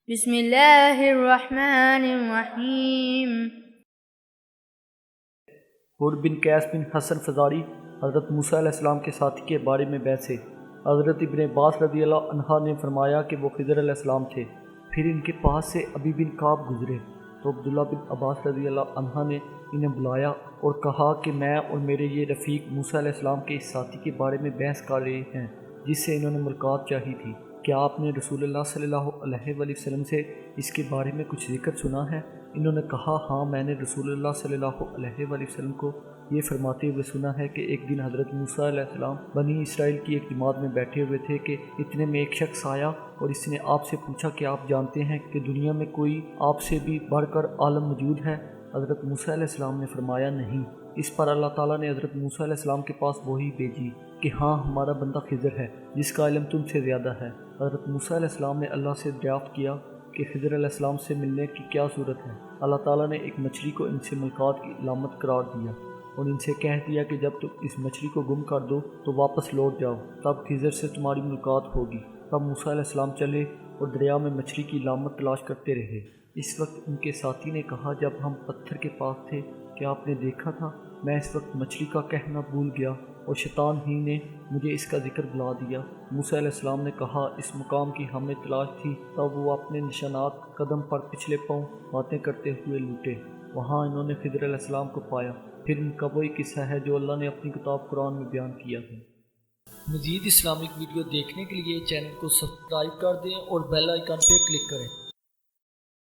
بسم اللہ الرحمن الرحیم۔ حر بن قیس بن حسن فزاری حضرت موسیٰ علیہ السلام کے ساتھی کے بارے میں بحث ہے۔ حضرت ابن عباس رضی اللہ عنہ نے فرمایا کہ وہ خضر علیہ السلام تھے، پھر ان کے پاس سے ابی بن کعب گزرے تو عبداللہ بن عباس رضی اللہ عنہ نے انہیں بلایا اور کہا کہ میں اور میرے یہ رفیق موسیٰ علیہ السلام کے اس ساتھی کے بارے میں بحث کر رہے ہیں جس سے انہوں نے ملاقات چاہی تھی، کیا آپ نے رسول اللہ صلی اللہ علیہ وآلہ وسلم سے اس کے بارے میں کچھ ذکر سنا ہے؟ انہوں نے کہا ہاں، میں نے رسول اللہ صلی اللہ علیہ وآلہ وسلم کو یہ فرماتے ہوئے سنا ہے کہ ایک دن حضرت موسیٰ علیہ السلام بنی اسرائیل کی ایک جماعت میں بیٹھے ہوئے تھے کہ اتنے میں ایک شخص آیا اور اس نے آپ سے پوچھا کہ آپ جانتے ہیں کہ دنیا میں کوئی آپ سے بھی بڑھ کر عالم موجود ہے؟ حضرت موسیٰ علیہ السلام نے فرمایا نہیں۔ اس پر اللہ تعالیٰ نے حضرت موسیٰ علیہ السلام کے پاس وحی بھیجی کہ ہاں، ہمارا بندہ خضر ہے جس کا علم تم سے زیادہ ہے۔ حضرت موسیٰ علیہ السلام نے اللہ سے دریافت کیا کہ خضر علیہ السلام سے ملنے کی کیا صورت ہے؟ اللہ تعالیٰ نے ایک مچھلی کو ان سے ملاقات کی علامت قرار دیا اور ان سے کہہ دیا کہ جب تم اس مچھلی کو گم کر دو تو واپس لوٹ جاؤ، تب خضر سے تمہاری ملاقات ہوگی۔ تب موسیٰ علیہ السلام چلے اور دریا میں مچھلی کی علامت تلاش کرتے رہے۔ اس وقت ان کے ساتھی نے کہا جب ہم پتھر کے پاس تھے کیا آپ نے دیکھا تھا؟ میں اس وقت مچھلی کا کہنا بھول گیا اور شیطان ہی نے مجھے اس کا ذکر بلا دیا۔ موسیٰ علیہ السلام نے کہا اس مقام کی ہمیں تلاش تھی، تب وہ اپنے نشانات قدم پر پچھلے پاؤں باتیں کرتے ہوئے لوٹے، وہاں انہوں نے خضر علیہ السلام کو پایا۔ پھر ان کا وہی قصہ ہے جو اللہ نے اپنی کتاب قرآن میں بیان کیا ہے۔ مزید اسلامک ویڈیو دیکھنے کے لیے چینل کو سبسکرائب کر دیں اور بیل آئیکن پہ کلک کریں۔